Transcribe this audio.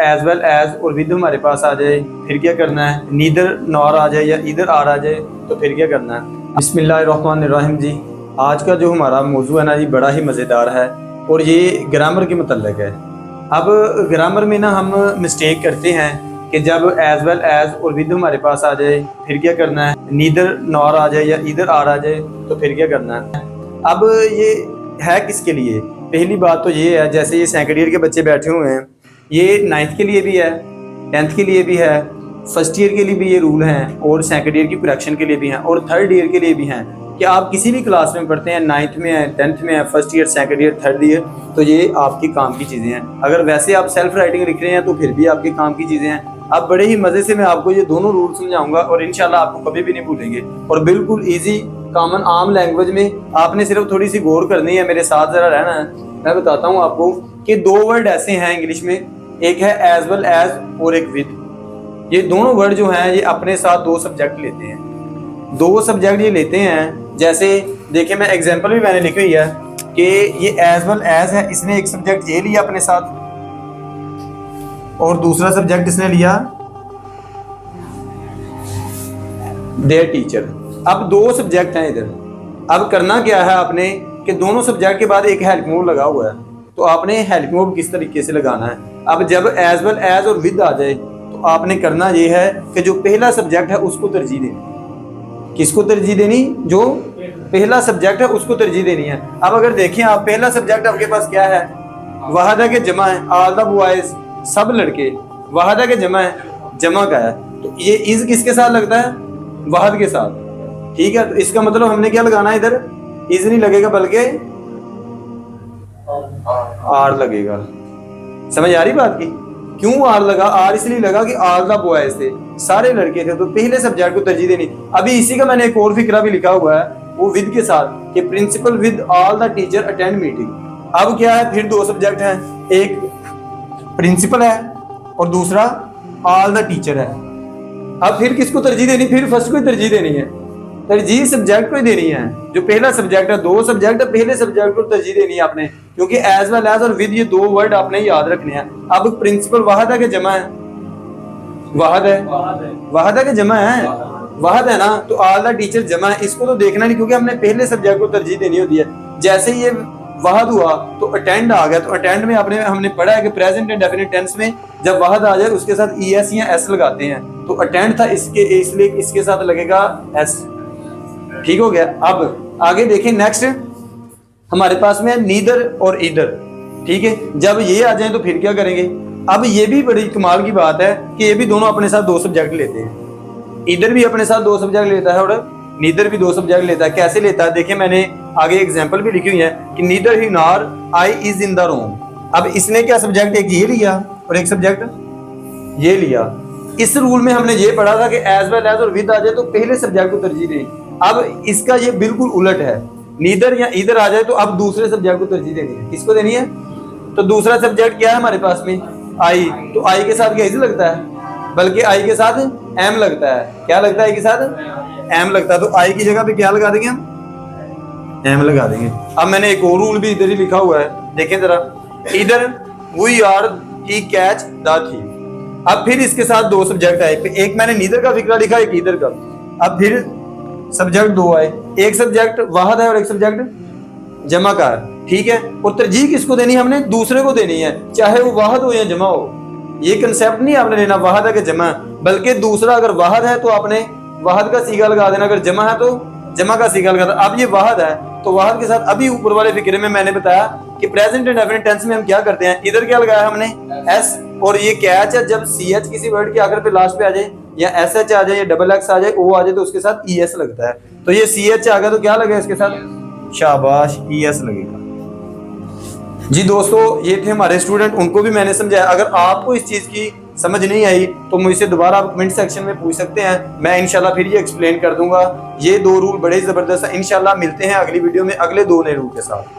As well as और with हमारे पास आ जाए फिर क्या करना है, नीदर नॉर आ जाए या इधर आर आ जाए तो फिर क्या करना है। बिस्मिल्लाहिर्रहमानिर्रहीम जी, आज का जो हमारा मौजू है ना जी बड़ा ही मज़ेदार है और ये ग्रामर के मतलब है। अब ग्रामर में ना हम मिस्टेक करते हैं कि जब एज वेल एज और विद हमारे पास आ जाए फिर क्या करना है, नीदर नॉर आ जाए या इधर आर आ जाए तो फिर क्या करना है। अब ये है किसके लिए? पहली बात तो ये है, जैसे ये सेकंड ईयर के बच्चे बैठे हुए हैं, ये 9th के लिए भी है, 10th के लिए भी है, फर्स्ट ईयर के लिए भी ये रूल हैं और सेकंड ईयर की करेक्शन के लिए भी हैं और थर्ड ईयर के लिए भी हैं कि आप किसी भी क्लास में पढ़ते हैं, 9th में है, 10th में है, first year, second year, third year, तो ये आपके काम की चीज़ें हैं। अगर वैसे आप सेल्फ राइटिंग लिख रहे हैं तो फिर भी आपके काम की चीज़ें हैं। अब बड़े ही मज़े से मैं आपको ये दोनों रूल समझाऊंगा और इंशाल्लाह आपको कभी भी नहीं भूलेंगे और बिल्कुल ईजी कॉमन आम लैंग्वेज में आपने सिर्फ थोड़ी सी गौर करनी है, मेरे साथ ज़रा रहना है। मैं बताता हूँ आपको कि दो वर्ड ऐसे हैं इंग्लिश में, एक है एज वेल एज और एक विद। ये दोनों वर्ड जो हैं ये अपने साथ दो सब्जेक्ट लेते हैं, दो सब्जेक्ट ये लेते हैं। जैसे देखिए, मैं एग्जांपल भी मैंने लिखी हुई है कि ये एज वेल एज है, इसने एक सब्जेक्ट ये लिया अपने साथ और दूसरा सब्जेक्ट इसने लिया देयर टीचर। अब दो सब्जेक्ट हैं इधर। अब करना क्या है आपने कि दोनों सब्जेक्ट के बाद एक हेल्प मूव लगा हुआ है, तो आपने हेल्प मूव किस तरीके से लगाना है। अब जब एज वेल एज और विद आ जाए तो आपने करना ये है कि जो पहला सब्जेक्ट है उसको तरजीह देनी। किसको तरजीह देनी? जो पहला सब्जेक्ट है उसको तरजीह देनी है। अब अगर देखें आप, पहला सब्जेक्ट आपके पास क्या है? वहादा के जमा है, ऑल द बॉयज, सब लड़के। वहादा के जमा है, जमा का है, तो ये इज किसके साथ लगता है? वहद के साथ। ठीक है, तो इसका मतलब हमने क्या लगाना है इधर? इज नहीं लगेगा बल्कि आर लगेगा। समझ आ रही बात की? क्यों आर लगा? आर इसलिए लगा कि ऑल द बॉयज थे, सारे लड़के थे, तो पहले सब्जेक्ट को तरजीह देनी। अभी इसी का मैंने एक और फिक्रा भी लिखा हुआ है, वो विद के साथ, कि principal with all the teacher attend meeting. अब क्या है, फिर दो सब्जेक्ट हैं, एक प्रिंसिपल है और दूसरा ऑल द टीचर है। अब फिर किसको तरजीह देनी? फिर फर्स्ट को ही तरजीह देनी है, तरजीह सब्जेक्ट को ही देनी है। जो पहला सब्जेक्ट है, दो सब्जेक्ट है, पहले सब्जेक्ट को तरजीह देनी है आपने, क्योंकि एज वेल एज और विद ये दो वर्ड आपने याद रखने हैं। अब प्रिंसिपल वाहदा के जमा है, वाहद है, वाहदा के जमा है, वाहद है ना, तो ऑल द टीचर जमा है। इसको तो देखना नहीं क्योंकि हमने पहले सब्जेक्ट को तरजीह देनी होती है। जैसे ये वाहद हुआ तो अटेंड आ गया, तो अटेंड में हमने पढ़ा है कि प्रेजेंट एंड डेफिनिट टेंस में जब वाहद आ जाए उसके साथ ईएस या एस लगाते हैं, तो अटेंड था इसके, इसलिए इसके साथ लगेगा एस। ठीक हो गया। अब आगे देखें, नेक्स्ट हमारे पास में नीदर और इधर। ठीक है, जब ये आ जाए तो फिर क्या करेंगे? अब ये भी बड़ी कमाल की बात है कि ये भी दोनों अपने साथ दो सब्जेक्ट लेते हैं। इधर भी अपने साथ दो सब्जेक्ट लेता है और नीदर भी दो सब्जेक्ट लेता है। कैसे लेता है देखिए, मैंने आगे एग्जांपल भी लिखी हुई है कि neither he nor I is in the room. अब इसने क्या सब्जेक्ट एक ये लिया और एक सब्जेक्ट ये लिया। इस रूल में हमने ये पढ़ा था कि एज वेल एज और विद आ जाए तो पहले सब्जेक्ट को तरजीह दें। अब इसका ये बिल्कुल उलट है, नीदर या इधर आ जाए तो अब दूसरे सब्जेक्ट को तरजीह देनी है। किसको देनी है? तो दूसरा सब्जेक्ट क्या है हमारे पास में? आई। तो आई के साथ क्या इज लगता है, बल्कि आई के साथ एम लगता है। क्या लगता है? आई के साथ एम लगता है। तो आई की जगह पे क्या लगा देंगे हम? एम लगा देंगे। अब मैंने एक और रूल भी इधर ही लिखा हुआ है, देखें जरा, इधर वी आर ही कैच द थीफ। अब फिर इसके साथ दो सब्जेक्ट आए, एक मैंने नीदर का फिक्रा लिखा, एक इधर का। अब फिर सब्जेक्ट दो आए, एक सब्जेक्ट वाहद है और एक सब्जेक्ट जमा का है। ठीक है, और तरजीह किसको देनी है? हमने दूसरे को देनी है, चाहे वो वाहद हो या जमा हो। ये कंसेप्ट नहीं आपने लेना वाहद है कि जमा, बल्कि दूसरा अगर वाहद है तो आपने वाहद का सीगा लगा देना, अगर जमा है तो जमा का सीगा लगा देना। अब ये वाहद है तो वाहद के साथ अभी ऊपर वाले फिक्रे में मैंने बताया कि प्रेजेंट एंड डेफिनिट टेंस में हम क्या करते हैं, इधर क्या लगाया हमने? एस। और ये कैच है, जब सी एच किसी वर्ड के आखिर पे लास्ट पे आ जाए या एस एच आ जाए या डबल एक्स आ जाए, ओ आ जाए, तो उसके साथ ई एस लगता है। तो ये सी एच आ गया तो क्या लगेगा इसके साथ? शाबाश, ई एस लगेगा। जी दोस्तों, ये थे हमारे स्टूडेंट, उनको भी मैंने समझाया। अगर आपको इस चीज़ की समझ नहीं आई तो मुझसे दोबारा आप कमेंट सेक्शन में पूछ सकते हैं, मैं इंशाल्लाह फिर ये एक्सप्लेन कर दूंगा। ये दो रूल बड़े ज़बरदस्त है। इंशाल्लाह मिलते हैं अगली वीडियो में अगले दो नए रूल के साथ।